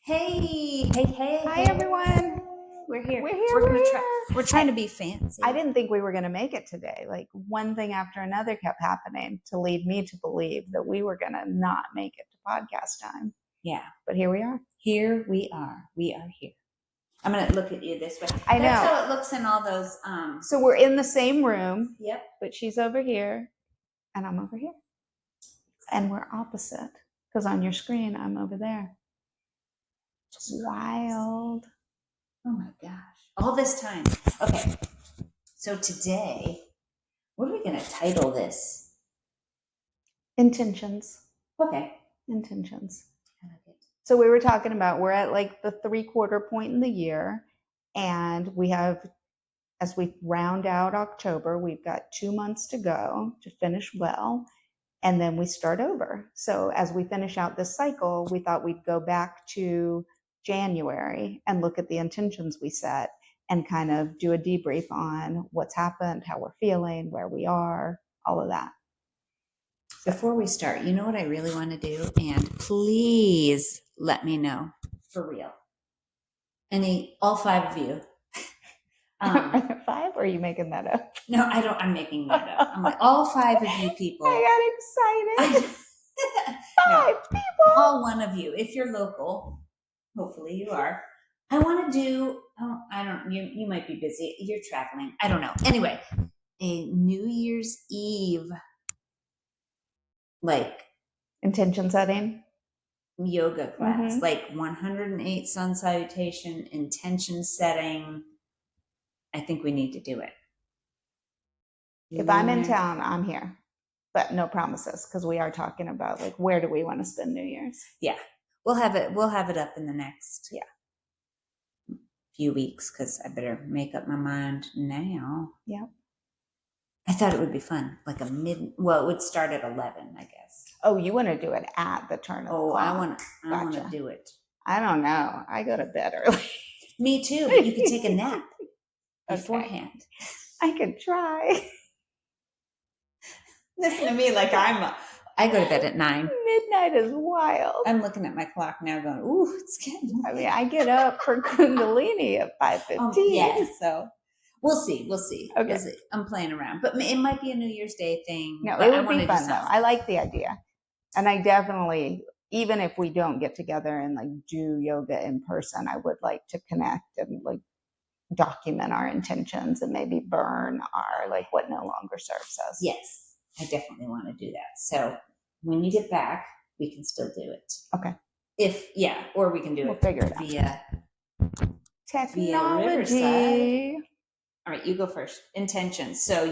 Hey. Hi, everyone. We're here. We're Trying to be fancy. I didn't think we were going to make it today. Like, one thing after another kept happening to lead me to believe that we were going to not make it to podcast time. Yeah. But here we are. Here we are. We are here. I'm going to look at you this way. I know. That's how it looks in all those. So we're in the same room. Yep. But she's over here and I'm over here. And we're opposite because on your screen, I'm over there. Just wild. Oh my gosh. All this time. Okay. So today, what are we going to title this? Intentions. Okay. Intentions. I like it. So we were talking about, we're at like the 3/4 point in the year, and we have, as we round out October, we've got 2 months to go to finish well, and then we start over. So as we finish out this cycle, we thought we'd go back to January and look at the intentions we set and kind of do a debrief on what's happened, how we're feeling, where we are, all of that. Before we start, you know what I really want to do? And please let me know. For real. All 5 of you. Are there 5, or are you making that up? No, I don't. I'm making that up. I'm like, all 5 of you people. I got excited. 5 people. All 1 of you. If you're local, hopefully you are. I want to do, I don't, you might be busy. You're traveling. I don't know. Anyway, a New Year's Eve, like, intention setting. Yoga class, like 108 sun salutation, intention setting. I think we need to do it. If I'm in town, I'm here, but no promises, because we are talking about like, where do we want to spend New Year's? Yeah, we'll have it up in the next few weeks, because I better make up my mind now. Yep. I thought it would be fun, like it would start at 11, I guess. Oh, you want to do it at the turn of the clock? I want to do it. I don't know. I go to bed early. Me too, but you can take a nap beforehand. I could try. Listen to me, like I go to bed at 9. Midnight is wild. I'm looking at my clock now going, ooh, it's getting late. I mean, I get up for Kundalini at 5:15. Yes. So we'll see. Okay. We'll see. I'm playing around, but it might be a New Year's Day thing. No, it would be fun though. I like the idea. And I definitely, even if we don't get together and like do yoga in person, I would like to connect and like document our intentions and maybe burn our, like, what no longer serves us. Yes, I definitely want to do that. So when you get back, we can still do it. Okay. Or we can do it. Figure it out. Via technology. Riverside. All right, you go first. Intentions. So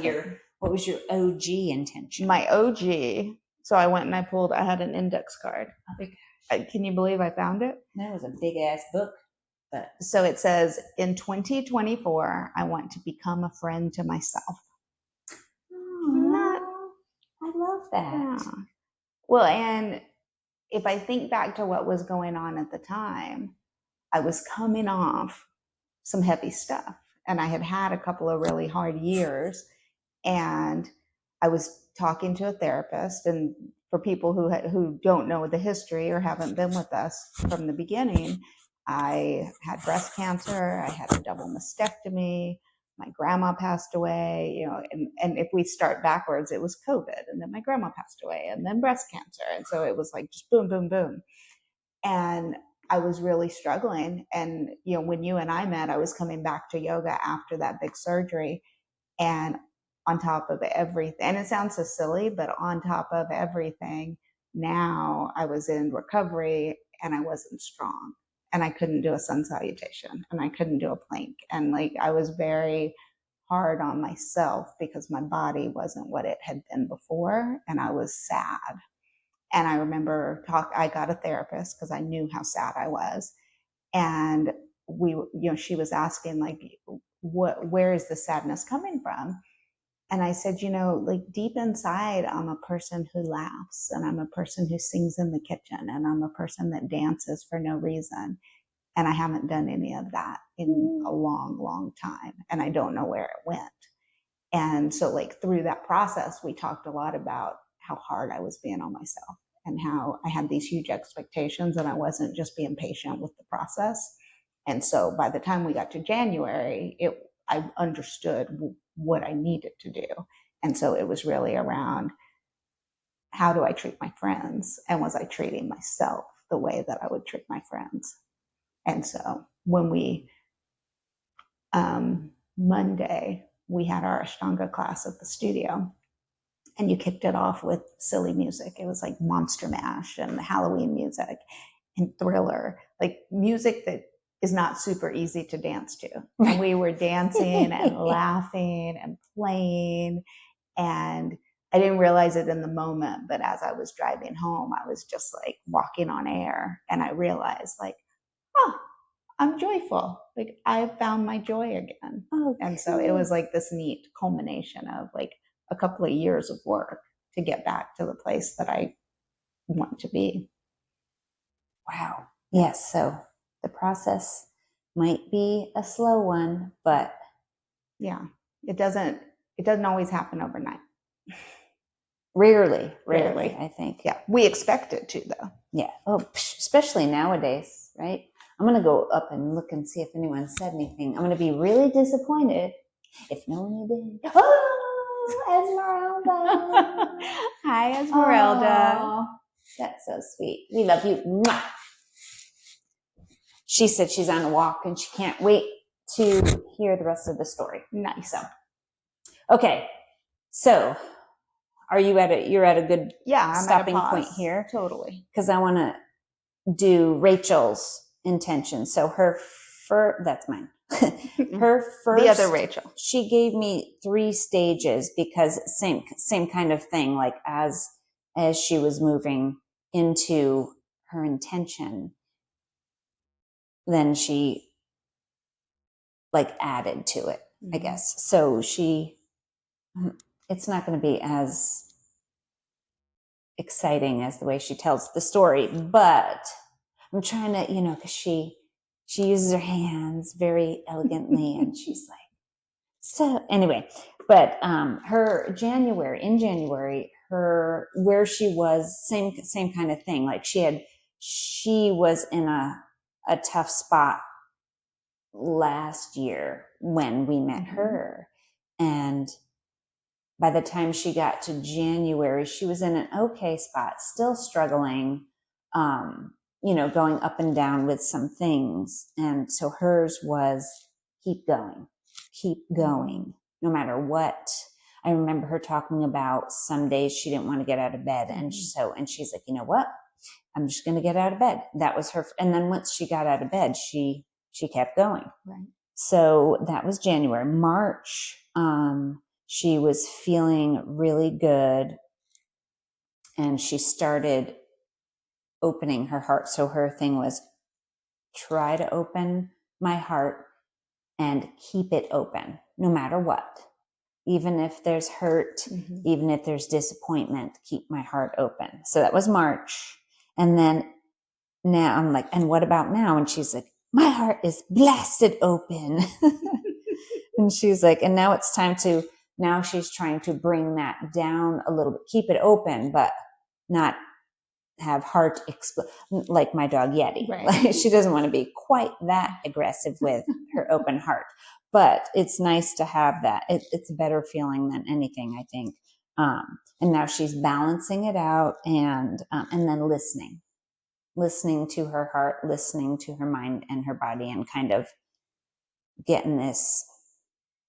what was your OG intention? My OG. So I went and I had an index card. Can you believe I found it? That was a big ass book. But so it says, in 2024, I want to become a friend to myself. I love that. Yeah. Well, and if I think back to what was going on at the time, I was coming off some heavy stuff, and I had had a couple of really hard years, and I was talking to a therapist. And for people who don't know the history or haven't been with us from the beginning, I had breast cancer. I had a double mastectomy. My grandma passed away, and if we start backwards, it was COVID, and then my grandma passed away, and then breast cancer. And so it was like just boom, boom, boom. And I was really struggling. And, when you and I met, I was coming back to yoga after that big surgery. And on top of everything, and it sounds so silly, but on top of everything, now I was in recovery and I wasn't strong. And I couldn't do a sun salutation, and I couldn't do a plank. And like, I was very hard on myself because my body wasn't what it had been before. And I was sad. And I remember I got a therapist because I knew how sad I was. And she was asking like, where is the sadness coming from? And I said, like deep inside, I'm a person who laughs, and I'm a person who sings in the kitchen, and I'm a person that dances for no reason. And I haven't done any of that in a long, long time. And I don't know where it went. And so like through that process, we talked a lot about how hard I was being on myself and how I had these huge expectations and I wasn't just being patient with the process. And so by the time we got to January, I understood what I needed to do. And so it was really around, how do I treat my friends? And was I treating myself the way that I would treat my friends? And so when we, Monday, we had our Ashtanga class at the studio, and you kicked it off with silly music. It was like Monster Mash and Halloween music and Thriller, like music that is not super easy to dance to. And we were dancing and laughing and playing. And I didn't realize it in the moment, but as I was driving home, I was just like walking on air. And I realized, like, oh, I'm joyful. Like, I found my joy again. Oh, and so it was like this neat culmination of like a couple of years of work to get back to the place that I want to be. Wow. Yes. So the process might be a slow one, but yeah, it doesn't always happen overnight. Rarely, I think. Yeah, we expect it to, though. Yeah. Oh, especially nowadays, right? I'm going to go up and look and see if anyone said anything. I'm going to be really disappointed if no one did. Oh, Esmeralda. Hi, Esmeralda. Oh, that's so sweet. We love you. Mwah. She said she's on a walk and she can't wait to hear the rest of the story. Nice. So, okay. So, you're at a good stopping point here? Totally. Because I want to do Rachel's intention. So that's mine. Her first, the other Rachel. She gave me 3 stages because same kind of thing. Like as she was moving into her intention, then she like added to it, I guess. So it's not going to be as exciting as the way she tells the story, but I'm trying to, because she uses her hands very elegantly and she's like, so anyway, but in January, where she was, same kind of thing. Like she was in a tough spot last year when we met her. And by the time she got to January, she was in an okay spot, still struggling, going up and down with some things. And so hers was keep going, no matter what. I remember her talking about some days she didn't want to get out of bed. And she's like, you know what? I'm just going to get out of bed. That was her. And then once she got out of bed, she kept going. Right. So that was January. March, she was feeling really good and she started opening her heart. So her thing was try to open my heart and keep it open no matter what. Even if there's hurt, even if there's disappointment, keep my heart open. So that was March. And then now I'm like, and what about now? And she's like, my heart is blasted open. And she's like, and now it's time now she's trying to bring that down a little bit, keep it open, but not have heart explode like my dog Yeti. Right. Like, she doesn't want to be quite that aggressive with her open heart, but it's nice to have that. It's a better feeling than anything, I think. And now she's balancing it out and then listening to her heart, listening to her mind and her body, and kind of getting this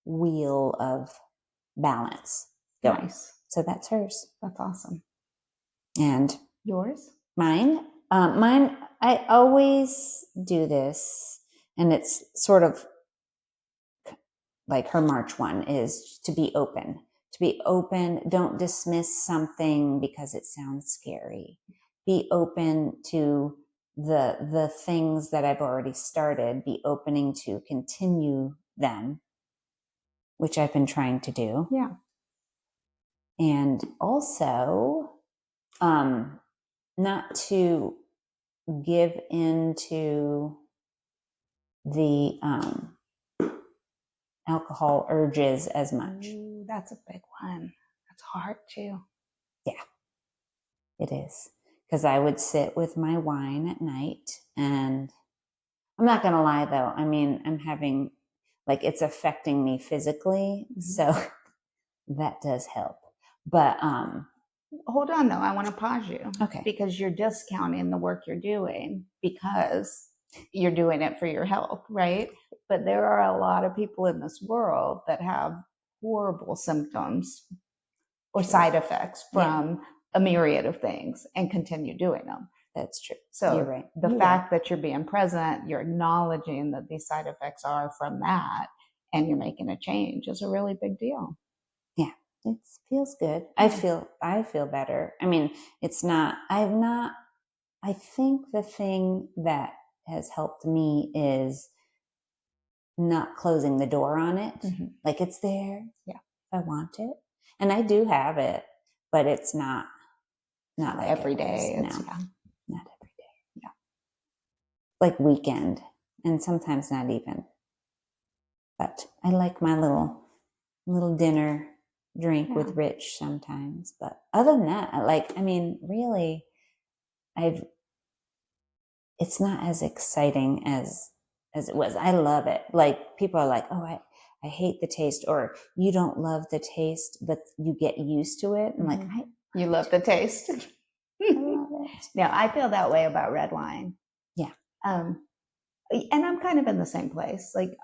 wheel of balance going. Nice. So that's hers. That's awesome. And yours? Mine, I always do this, and it's sort of like her March one is to be open. To be open, don't dismiss something because it sounds scary. Be open to the things that I've already started. Be opening to continue them, which I've been trying to do. Yeah. And also, not to give into the alcohol urges as much. Ooh, that's a big one. That's hard too. Yeah, it is. because I would sit with my wine at night, and I'm not going to lie though. I mean, I'm having, like, it's affecting me physically. So that does help. But, Hold on though, I want to pause you. Okay. Because you're discounting the work you're doing because you're doing it for your health, right? But there are a lot of people in this world that have horrible symptoms or side effects from a myriad of things and continue doing them. That's true. So You're right. the fact that you're being present, you're acknowledging that these side effects are from that, and you're making a change is a really big deal. Yeah, it feels good. I feel better. I mean, I think the thing that has helped me is not closing the door on it. Like, it's there. Yeah. If I want it. And I do have it, but it's not like every day. No, not every day. Yeah. Like weekend, and sometimes not even. But I like my little dinner drink with Rich sometimes. But other than that, really, it's not as exciting as it was. I love it. Like, people are like, oh, I hate the taste, or you don't love the taste, but you get used to it. I'm like, you love the taste. I love it. No, I feel that way about red wine. Yeah. And I'm kind of in the same place. Like,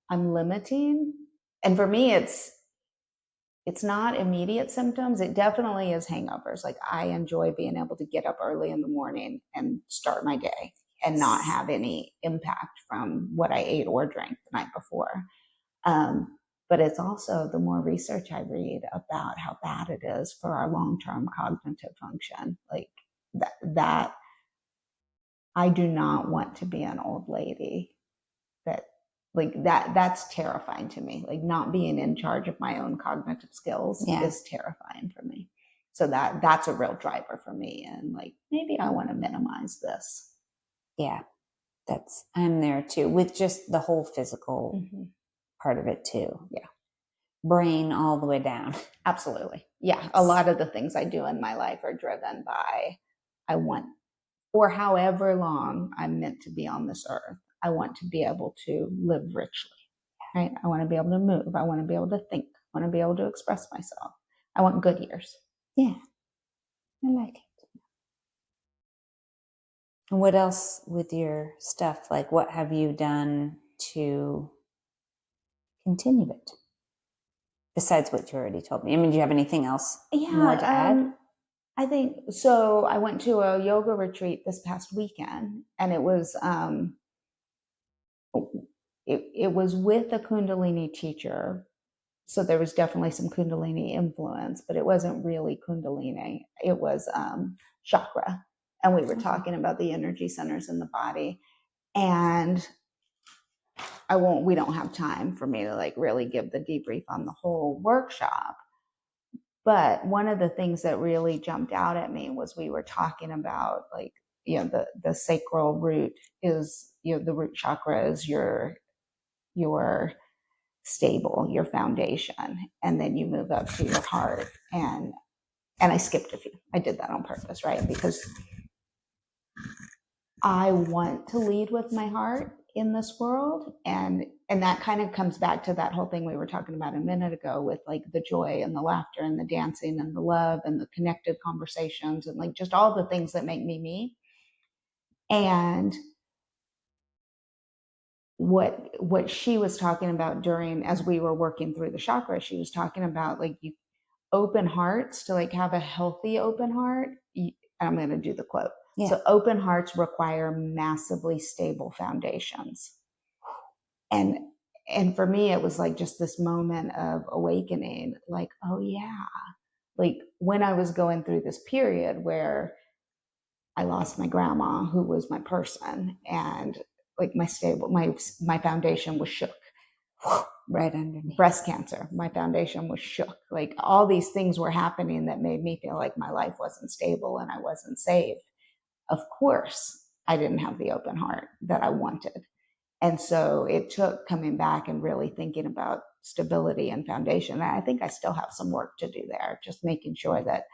I'm limiting, and for me, it's not immediate symptoms. It definitely is hangovers. Like, I enjoy being able to get up early in the morning and start my day and not have any impact from what I ate or drank the night before. But it's also, the more research I read about how bad it is for our long-term cognitive function, like that I do not want to be an old lady that's terrifying to me. Like, not being in charge of my own cognitive skills is terrifying for me. So that's a real driver for me. And like, maybe I want to minimize this. Yeah. I'm there too, with just the whole physical part of it too. Yeah. Brain all the way down. Absolutely. Yeah. A lot of the things I do in my life are driven by, I want, or however long I'm meant to be on this earth, I want to be able to live richly, right? I want to be able to move. I want to be able to think. I want to be able to express myself. I want good years. Yeah. I like it. And what else with your stuff? Like, what have you done to continue it? Besides what you already told me. I mean, do you have anything else more to add? I think so. I went to a yoga retreat this past weekend, and it was it was with a Kundalini teacher. So there was definitely some Kundalini influence, but it wasn't really Kundalini. It was chakra, and we were talking about the energy centers in the body. And we don't have time for me to like really give the debrief on the whole workshop. But one of the things that really jumped out at me was we were talking about, like, the sacral root is, the root chakra is your stable, your foundation, and then you move up to your heart. And I skipped a few. I did that on purpose, right? Because I want to lead with my heart in this world, and that kind of comes back to that whole thing we were talking about a minute ago with like the joy and the laughter and the dancing and the love and the connected conversations and like just all the things that make me. And what she was talking about as we were working through the chakra, she was talking about like, you open hearts, to like have a healthy open heart. I'm going to do the quote. Yeah. So open hearts require massively stable foundations. And for me, it was like just this moment of awakening, like, oh yeah, like when I was going through this period where I lost my grandma, who was my person, and like my foundation was shook. Right underneath. Breast cancer, my foundation was shook. Like, all these things were happening that made me feel like my life wasn't stable and I wasn't safe. Of course, I didn't have the open heart that I wanted. And so it took coming back and really thinking about stability and foundation. And I think I still have some work to do there, just making sure that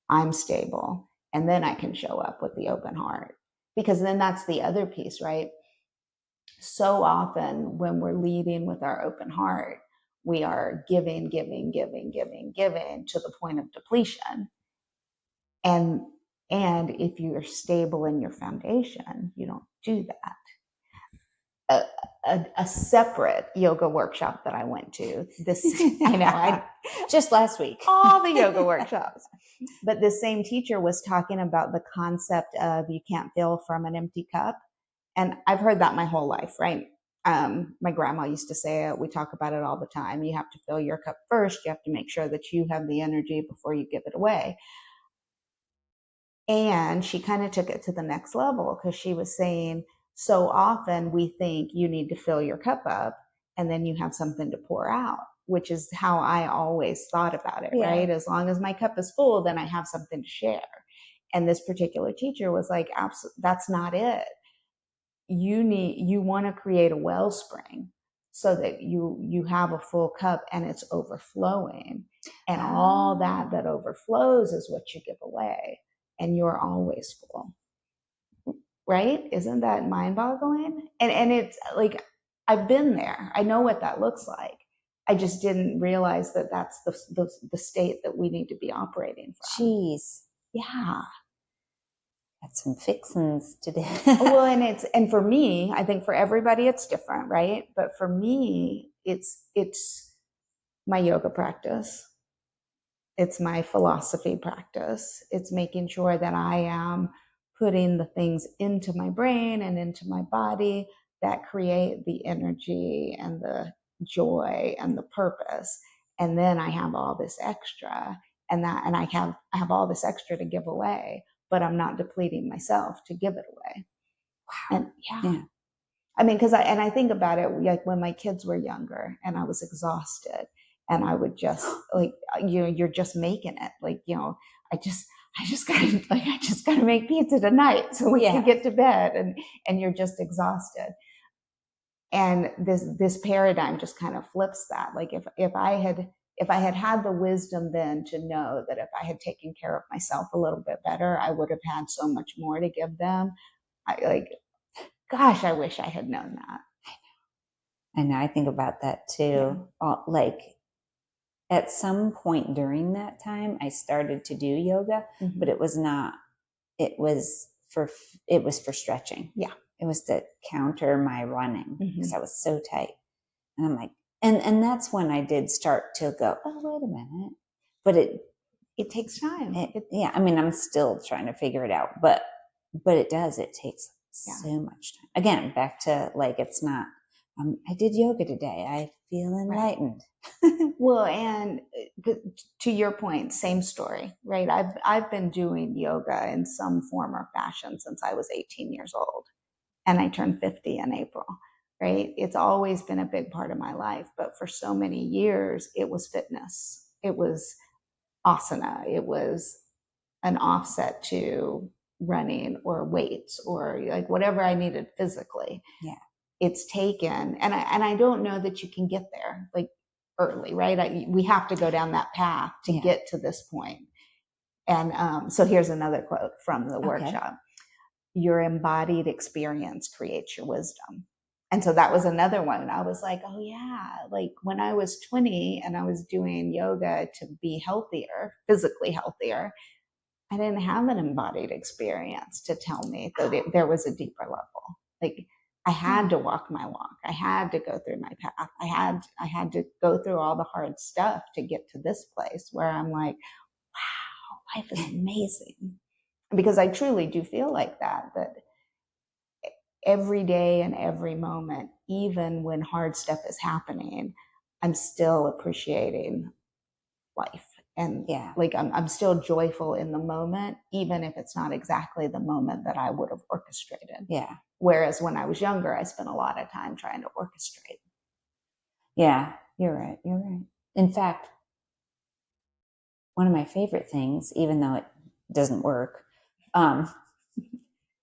I'm stable And then I can show up with the open heart. Because then that's the other piece, right? So often when we're leading with our open heart, we are giving to the point of depletion. And if you're stable in your foundation, you don't do that. A separate yoga workshop that I went to, this, I know, I just last week, all the yoga workshops, but the same teacher was talking about the concept of you can't fill from an empty cup. And I've heard that my whole life, right? My grandma used to say it. We talk about it all the time. You have to fill your cup first. You have to make sure that you have the energy before you give it away. And she kind of took it to the next level because she was saying, so often we think you need to fill your cup up and then you have something to pour out, which is how I always thought about it, right? As long as my cup is full, then I have something to share. And this particular teacher was like, absolutely, that's not it. You want to create a wellspring so that you have a full cup and it's overflowing, and all that overflows is what you give away, and you're always full, right? Isn't that mind-boggling? And it's like, I've been there. I know what that looks like. I just didn't realize that that's the state that we need to be operating from. Jeez. Yeah. Got some fixins to do. Well, and for me, I think for everybody it's different, right? But for me, it's my yoga practice. It's my philosophy practice. It's making sure that I am putting the things into my brain and into my body that create the energy and the joy and the purpose. And then I have all this extra, and I have all this extra to give away, but I'm not depleting myself to give it away. Wow. And yeah. I mean, I think about it, like when my kids were younger and I was exhausted and I would just like, you're just making it. Like, I just gotta make pizza tonight so we can get to bed, and you're just exhausted. And this paradigm just kind of flips that. Like if I had the wisdom then to know that if I had taken care of myself a little bit better, I would have had so much more to give them. Gosh, I wish I had known that. I know. I think about that too. Yeah. Like at some point during that time, I started to do yoga, but it was not. It was for stretching. Yeah, it was to counter my running because I was so tight. And I'm like, and that's when I did start to go, oh, wait a minute. But it takes time. Yeah, I mean, I'm still trying to figure it out, but it does. It takes so much time. Again, back to like, it's not. I did yoga today. I feel enlightened. Right. Well, and to your point, same story, right? I've been doing yoga in some form or fashion since I was 18 years old, and I turned 50 in April, right? It's always been a big part of my life, but for so many years, it was fitness. It was asana. It was an offset to running or weights or like whatever I needed physically. Yeah. It's taken, and I don't know that you can get there like early, right? We have to go down that path to get to this point. And so here's another quote from the workshop. Your embodied experience creates your wisdom. And so that was another one. I was like, oh yeah, like when I was 20 and I was doing yoga to be healthier, physically healthier, I didn't have an embodied experience to tell me that there was a deeper level. Like I had to walk my walk. I had to go through my path. I had to go through all the hard stuff to get to this place where I'm like, wow, life is amazing. Because I truly do feel like that every day and every moment, even when hard stuff is happening, I'm still appreciating life. And like I'm still joyful in the moment, even if it's not exactly the moment that I would have orchestrated. Yeah. Whereas when I was younger, I spent a lot of time trying to orchestrate. Yeah, you're right. You're right. In fact, one of my favorite things, even though it doesn't work,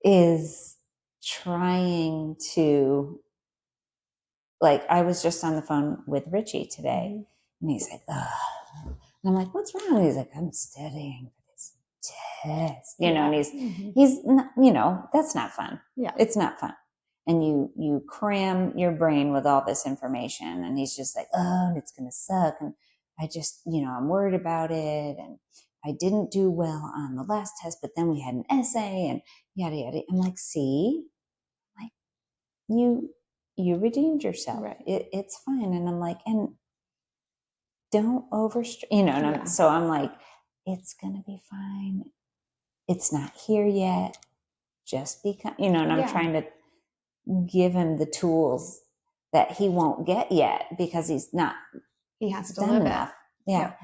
is trying to, like, I was just on the phone with Richie today, and he's like, ugh. And I'm like, what's wrong? And he's like, I'm studying for this test, you know, and Mm-hmm. he's not, you know, that's not fun. Yeah. It's not fun. And you cram your brain with all this information, and he's just like, oh, and it's going to suck. And I just, you know, I'm worried about it. And I didn't do well on the last test, but then we had an essay and yada, yada. I'm like, see, like you redeemed yourself. Right. It's fine. And I'm like, and don't you know, and Yeah. so I'm like, it's going to be fine. It's not here yet. Just because, you know, and I'm Yeah. trying to give him the tools that he won't get yet because he's not He has to done live enough. it. Yeah. Yep.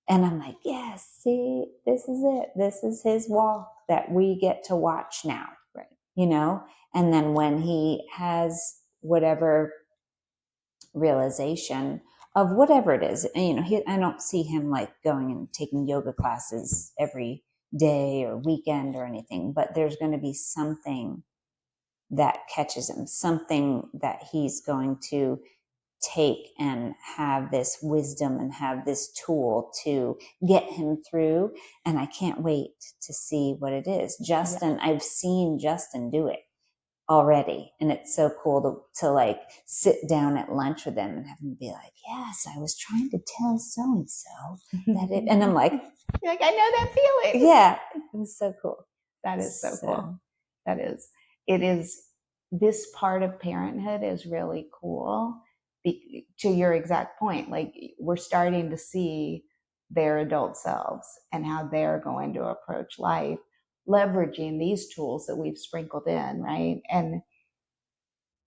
And I'm like, yes, see, this is it. This is his walk that we get to watch now. Right. You know? And then when he has whatever realization of whatever it is, and, you know, I don't see him like going and taking yoga classes every day or weekend or anything, but there's going to be something that catches him, something that he's going to take and have this wisdom and have this tool to get him through. And I can't wait to see what it is. Justin, yeah. I've seen Justin do it already. And it's so cool to like sit down at lunch with him and have him be like, yes, I was trying to tell so-and-so that it, and I'm like, you're like, I know that feeling. Yeah. It was so cool. That is so cool. That is, it is, this part of parenthood is really cool. To your exact point, like we're starting to see their adult selves and how they're going to approach life, leveraging these tools that we've sprinkled in, right?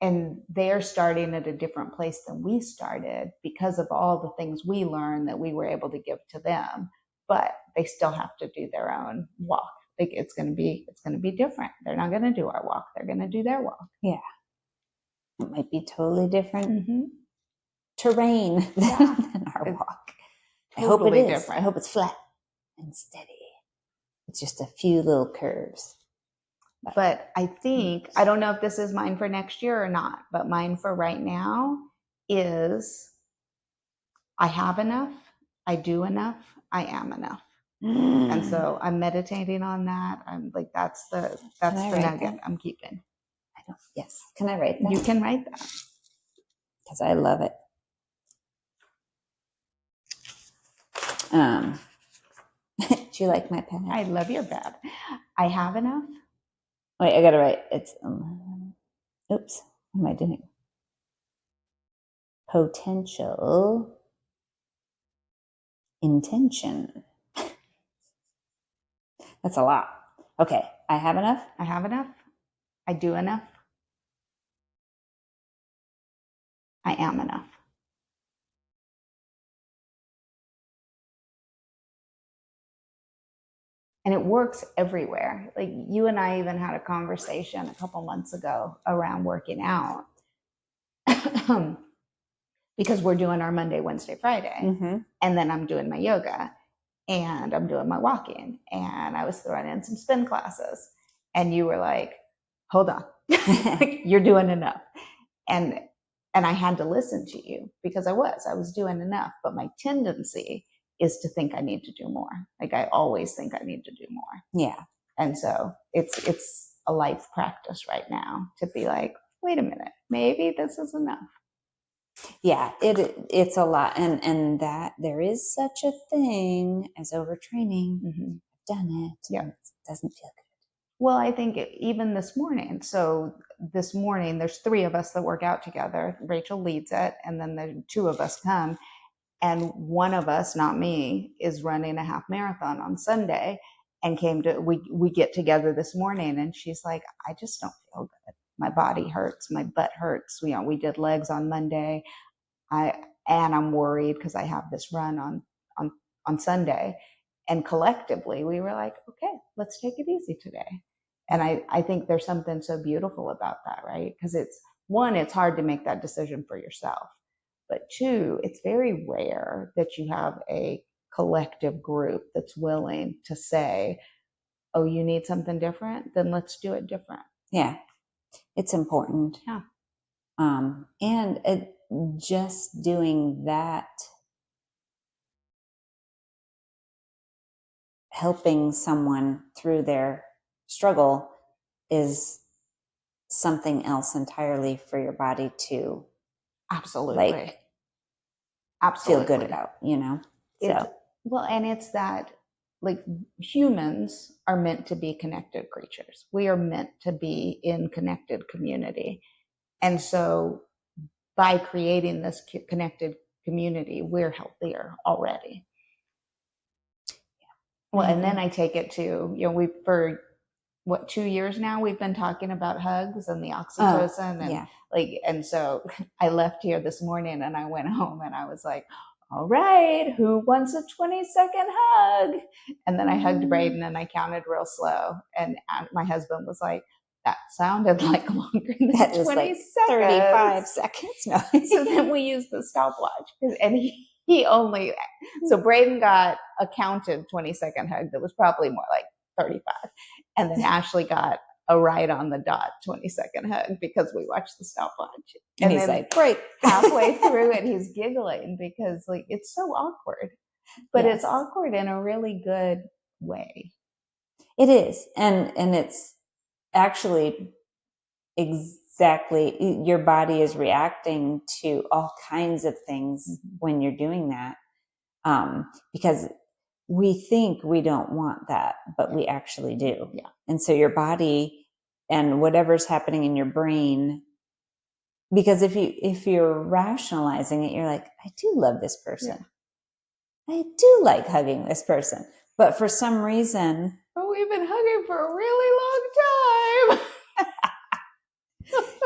And they're starting at a different place than we started because of all the things we learned that we were able to give to them, but they still have to do their own walk. Like it's going to be different. They're not going to do our walk. They're going to do their walk. Yeah. It might be totally different terrain than our walk. Totally I hope it is. Different. I hope it's flat and steady. It's just a few little curves. But I think, I don't know if this is mine for next year or not, but mine for right now is I have enough, I do enough, I am enough. And so I'm meditating on that. I'm like, that's the nugget I'm keeping. I don't. Yes. Can I write that? You can write that. Because I love it. Do you like my pad? I love your pad. I have enough. Wait, I gotta write. It's oops. What am I doing? Potential intention. That's a lot. Okay. I have enough. I have enough. I do enough. I am enough. And it works everywhere. Like you and I even had a conversation a couple months ago around working out because we're doing our Monday, Wednesday, Friday. And then I'm doing my yoga and I'm doing my walking and I was throwing in some spin classes and you were like, hold on, you're doing enough. And I had to listen to you because I was doing enough, but my tendency is to think I need to do more. Like I always think I need to do more. Yeah. And so it's a life practice right now to be like, wait a minute, maybe this is enough. Yeah, it's a lot. And that there is such a thing as overtraining. I've done it. Yeah. It doesn't feel good. Well, I think even this morning. So this morning, there's 3 of us that work out together. Rachael leads it, and then the 2 of us come. And one of us, not me, is running a half marathon on Sunday and we get together this morning and she's like, I just don't feel good. My body hurts. My butt hurts. We did legs on Monday. And I'm worried because I have this run on Sunday. And collectively we were like, okay, let's take it easy today. And I think there's something so beautiful about that, right? Because it's hard to make that decision for yourself. But 2, it's very rare that you have a collective group that's willing to say, oh, you need something different? Then let's do it different. Yeah. It's important. Yeah. And just doing that helping someone through their struggle is something else entirely for your body to Absolutely. feel good about, you know? And it's that, like, humans are meant to be connected creatures. We are meant to be in connected community. And so by creating this connected community, we're healthier already. Well, and then I take it to, for 2 years now, we've been talking about hugs and the oxytocin and so I left here this morning and I went home and I was like, all right, who wants a 20-second hug? And then I hugged Braden and I counted real slow. And my husband was like, that sounded like longer than 20 seconds. 35 seconds. No. So then we used the stopwatch. And so Braden got a counted 20-second hug that was probably more like 35. And then Ashley got a right on the dot 20-second hug because we watched the stopwatch. And he's like, break. Halfway through it, he's giggling because it's so awkward. But it's awkward in a really good way. It is. And it's actually exactly, your body is reacting to all kinds of things when you're doing that. Because we think we don't want that, but we actually do. Yeah. And so your body and whatever's happening in your brain, because if you're rationalizing it, you're like, I do love this person. Yeah. I do like hugging this person. But for some reason, we've been hugging for a really long time.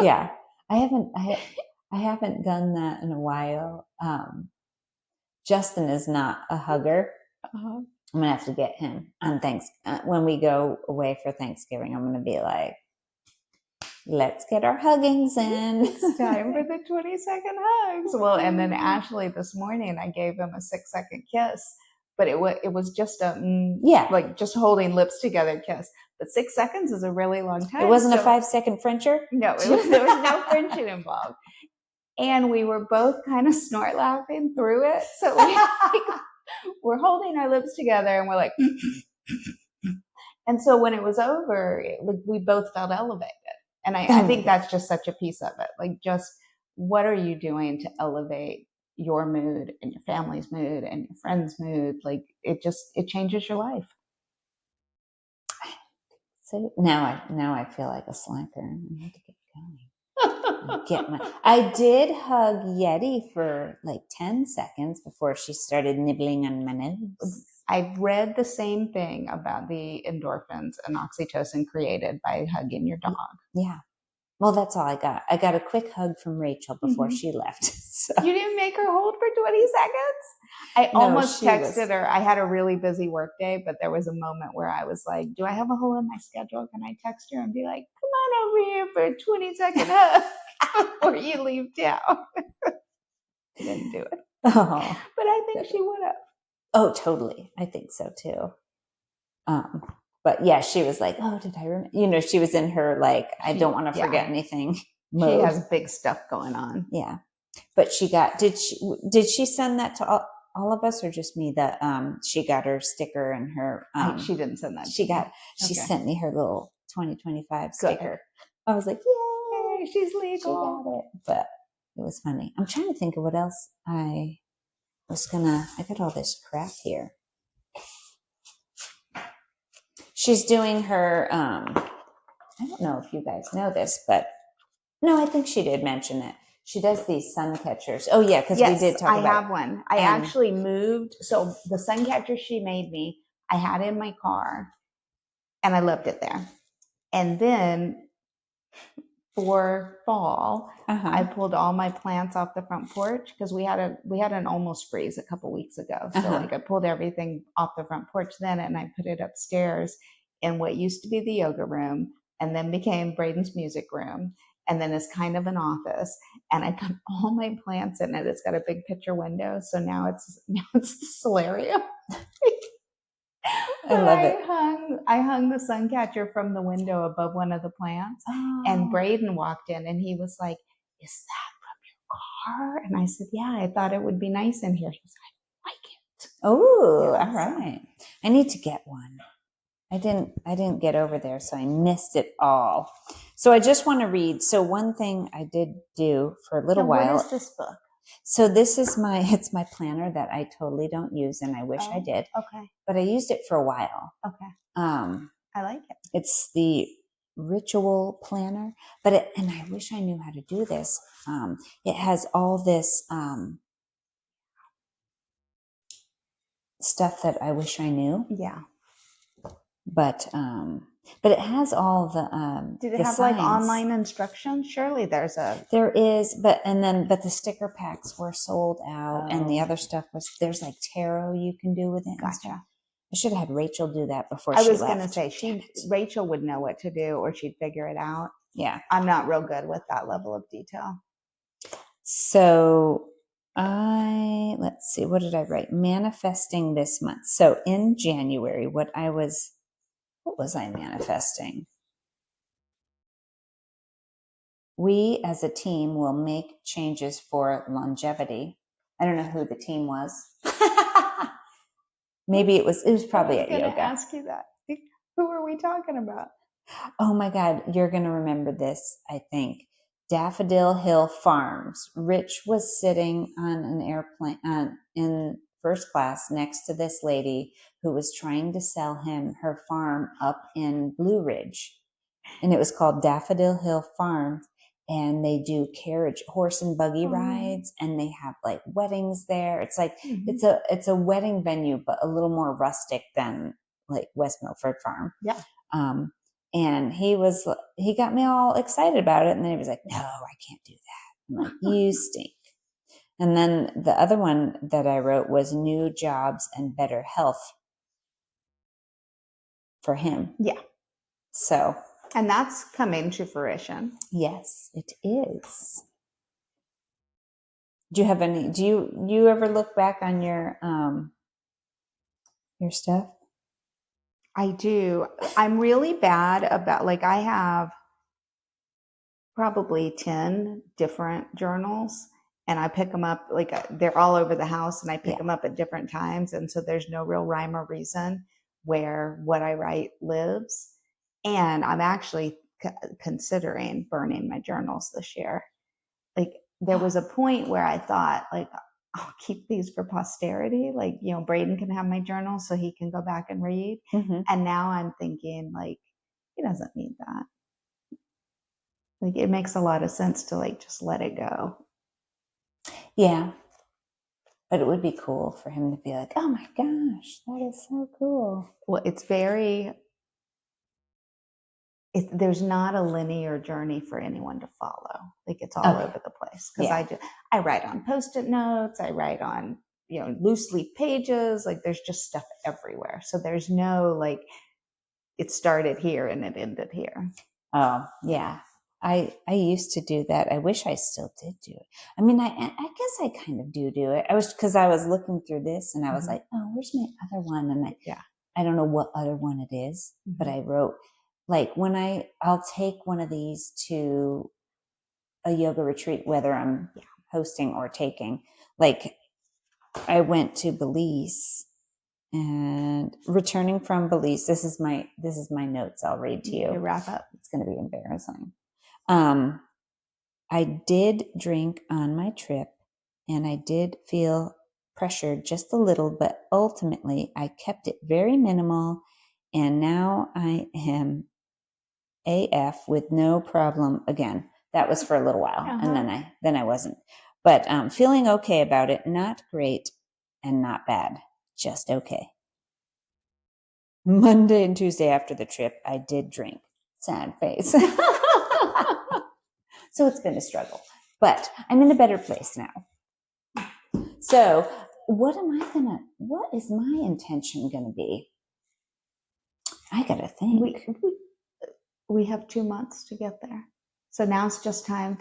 Yeah. I haven't done that in a while. Justin is not a hugger. I'm gonna have to get him on when we go away for Thanksgiving. I'm gonna be like, let's get our huggings in. It's time for the 20-second hugs. Well, and then Ashley this morning, I gave him a 6-second kiss, but it was just like just holding lips together kiss. But 6 seconds is a really long time. It wasn't a 5-second Frencher? No, there was no Frenching involved. And we were both kind of snort laughing through it. So we're holding our lips together and we're like, and so when it was over, we both felt elevated. And I think that's just such a piece of it. Like, just what are you doing to elevate your mood and your family's mood and your friend's mood? Like, it changes your life. So now I feel like a slacker. I need to get going. I did hug Yeti for like 10 seconds before she started nibbling on my nose. I read the same thing about the endorphins and oxytocin created by hugging your dog. Yeah. Well, that's all I got. I got a quick hug from Rachel before she left. So. You didn't make her hold for 20 seconds? I almost texted her. I had a really busy work day, but there was a moment where I was like, do I have a hole in my schedule? Can I text her and be like, come on over here for a 20-second hug before you leave town? I didn't do it. Oh, but I think she would have. Oh, totally. I think so too. But yeah, she was like, oh, did I remember? She was in her, like, I don't want to forget anything mode. She has big stuff going on. Yeah. But did she send that to all of us or just me? That she got her sticker and her, she didn't send that. She sent me her little 2025 sticker. I was like, yay, she's legal. She got it. But it was funny. I'm trying to think of what else I got all this crap here. She's doing her, I don't know if you guys know this, but no, I think she did mention it. She does these sun catchers. Oh yeah, because we did talk about it. I have one. I actually moved. So the sun catcher she made me, I had in my car and I left it there. And then for fall, I pulled all my plants off the front porch because we had an almost freeze a couple weeks ago. So I pulled everything off the front porch then and I put it upstairs in what used to be the yoga room and then became Braden's music room. And then it's kind of an office. And I put all my plants in it. It's got a big picture window. So now it's the solarium. I love it. I hung the sun catcher from the window above one of the plants. Oh. And Braden walked in and he was like, is that from your car? And I said, yeah, I thought it would be nice in here. He was like, I like it. Oh, Yeah, all right. I need to get one. I didn't get over there, so I missed it all. So I just want to read. So one thing I did do for a little while. What is this book? So this is it's my planner that I totally don't use, and I wish I did. Okay. But I used it for a while. Okay. I like it. It's the ritual planner, but and I wish I knew how to do this. It has all this stuff that I wish I knew. Yeah. But it has all the Did it the have signs. like online instructions? Surely there is, but the sticker packs were sold out, and the other stuff there's like tarot you can do with it. Gotcha. I should have had Rachel do that before I she was left. going to say Rachel would know what to do, or she'd figure it out. Yeah. I'm not real good with that level of detail. So let's see, what did I write? Manifesting this month. So in January, what was I manifesting? We as a team will make changes for longevity. I don't know who the team was. Maybe it was probably at yoga. I was going to ask you that. Who are we talking about? Oh my God, you're going to remember this, I think. Daffodil Hill Farms. Rich was sitting on an airplane in first class next to this lady who was trying to sell him her farm up in Blue Ridge. And it was called Daffodil Hill Farms. And they do horse and buggy rides, and they have like weddings there. It's like, it's a wedding venue, but a little more rustic than like West Milford Farm. Yeah. And he got me all excited about it. And then he was like, no, I can't do that. I'm like, you stink. And then the other one that I wrote was new jobs and better health for him. Yeah. So. And that's coming to fruition. Yes, it is. Do you ever look back on your stuff? I do. I'm really bad about, like, I have probably 10 different journals, and I pick them up, like they're all over the house, and I pick them up at different times. And so there's no real rhyme or reason where what I write lives. And I'm actually considering burning my journals this year. Like, there was a point where I thought, like, I'll keep these for posterity. Like, Braden can have my journal so he can go back and read. Mm-hmm. And now I'm thinking, like, he doesn't need that. Like, it makes a lot of sense to, like, just let it go. Yeah. But it would be cool for him to be like, oh my gosh, that is so cool. Well, there's not a linear journey for anyone to follow. Like, it's all over the place. Because I write on Post-it notes, I write on, loose leaf pages. Like, there's just stuff everywhere. So there's no, like, it started here and it ended here. Oh, yeah. I used to do that. I wish I still did do it. I mean, I guess I kind of do it. Because I was looking through this and I was like, oh, where's my other one? And I don't know what other one it is, but I wrote, like, when I'll take one of these to a yoga retreat, whether I'm hosting or taking. Like, I went to Belize, and returning from Belize, this is my notes. I'll read to you. You wrap up. It's going to be embarrassing. I did drink on my trip, and I did feel pressured just a little, but ultimately I kept it very minimal, and now I am AF with no problem again. That was for a little while, and then I wasn't. But feeling okay about it, not great and not bad, just okay. Monday and Tuesday after the trip, I did drink. Sad face. So it's been a struggle, but I'm in a better place now. So what is my intention going to be? I got to think. We have 2 months to get there. So now it's just time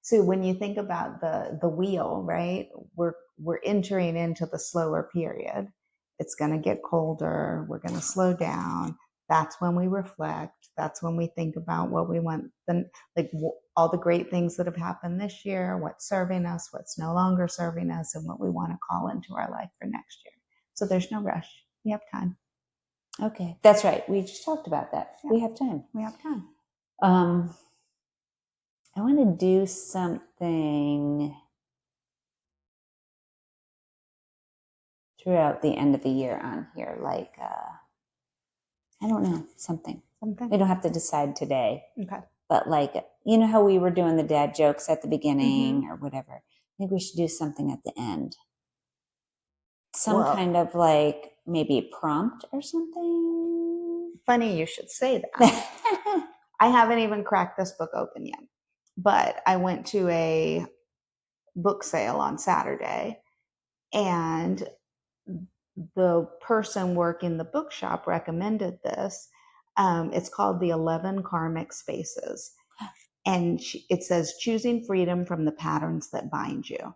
so when you think about the wheel, right? We're entering into the slower period. It's going to get colder. We're going to slow down. That's when we reflect. That's when we think about what we want, like all the great things that have happened this year, what's serving us, what's no longer serving us, and what we want to call into our life for next year. So there's no rush. We have time. Okay, that's right. We just talked about that. Yeah. We have time. We have time. I want to do something throughout the end of the year on here, like I don't know, something. We don't have to decide today. Okay. But like, you know how we were doing the dad jokes at the beginning or whatever. I think we should do something at the end. Some kind of like maybe a prompt or something. Funny you should say that. I haven't even cracked this book open yet, but I went to a book sale on Saturday, and the person working the bookshop recommended this. It's called The 11 Karmic Spaces. And it says, choosing freedom from the patterns that bind you.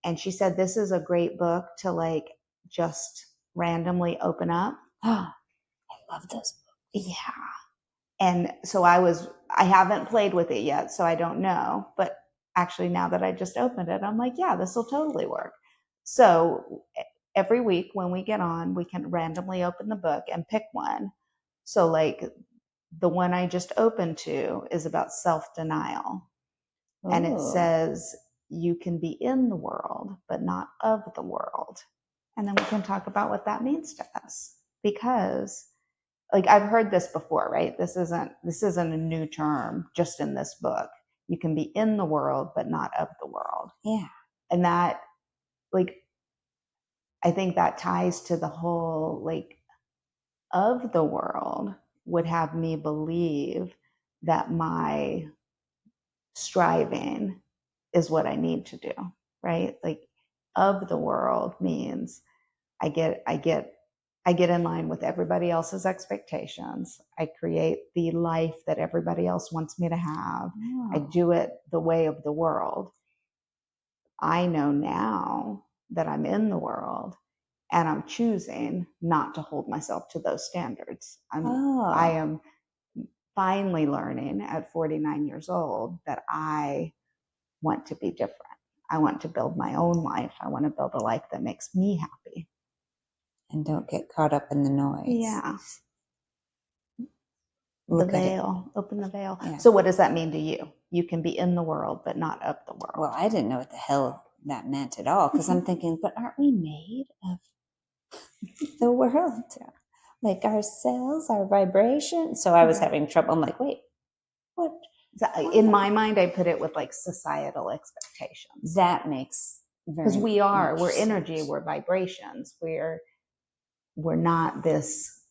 And she said, this is a great book to like just randomly open up. I love those books. Yeah. And so I haven't played with it yet, so I don't know. But actually, now that I just opened it, I'm like, yeah, this will totally work. So every week when we get on, we can randomly open the book and pick one. So like the one I just opened to is about self-denial. And it says, you can be in the world, but not of the world. And then we can talk about what that means to us. Because like I've heard this before, right? This isn't a new term just in this book. You can be in the world, but not of the world. Yeah. And that, like, I think that ties to the whole, like, of the world would have me believe that my striving is what I need to do, right? Like, of the world means I get in line with everybody else's expectations. I create the life that everybody else wants me to have. Oh. I do it the way of the world. I know now that I'm in the world and I'm choosing not to hold myself to those standards. I am finally learning at 49 years old that I want to be different. I want to build my own life. I want to build a life that makes me happy. And don't get caught up in the noise. Yeah. Look the at veil, open the veil. Yeah. So what does that mean to you? You can be in the world, but not of the world. Well, I didn't know what the hell that meant at all, because I'm thinking, but aren't we made of the world? Like our cells, our vibration. So I was having trouble. I'm like, wait, what? In my mind, I put it with like societal expectations. That makes because we're energy, we're vibrations. We're not this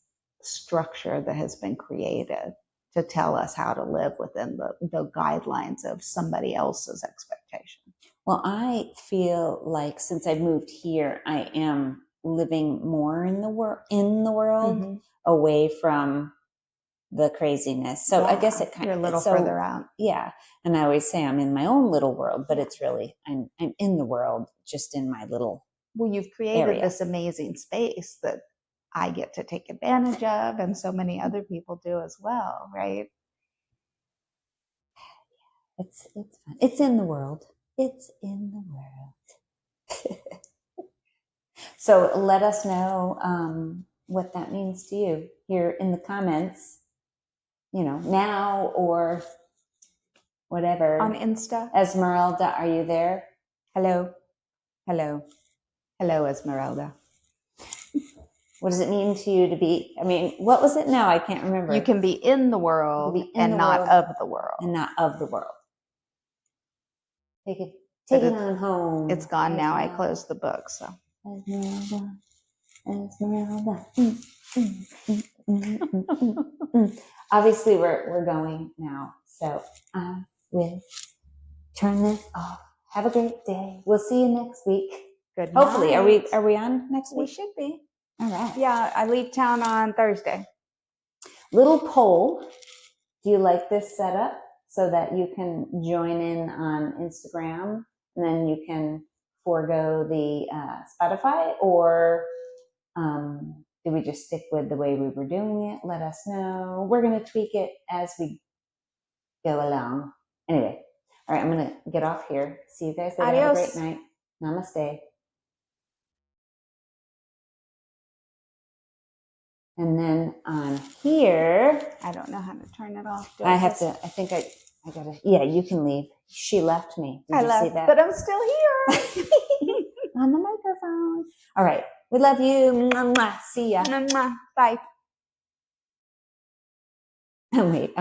structure that has been created to tell us how to live within the guidelines of somebody else's expectation. Well, I feel like since I've moved here, I am living more in the world, away from the craziness. So I guess it kind of, you're a little so, further out. Yeah. And I always say I'm in my own little world, but it's really, I'm in the world, just in my little Well, you've created area. This amazing space that I get to take advantage of, and so many other people do as well, right? It's fun. It's in the world. It's in the world. So let us know what that means to you here in the comments, now or whatever. On Insta. Esmeralda, are you there? Hello. Hello. Hello, Esmeralda. What does it mean to you to be, what was it now? I can't remember. You can be in the world and not of the world. And not of the world. Take it on home. It's gone now. I closed the book, so. Esmeralda. Obviously, we're going now, so I will turn this off. Have a great day. We'll see you next week. Good night. Hopefully, are we on next week? We should be. All right. Yeah, I leave town on Thursday. Little poll. Do you like this setup so that you can join in on Instagram and then you can forego the Spotify, or do we just stick with the way we were doing it? Let us know. We're going to tweak it as we go along. Anyway, all right, I'm going to get off here. See you guys later. Adios. Have a great night. Namaste. And then on here, I don't know how to turn it off. I think I gotta, yeah, you can leave. She left me. Did you see that? But I'm still here. On the microphone. All right. We love you. Mwah, mwah. See ya. Mwah. Bye. Wait.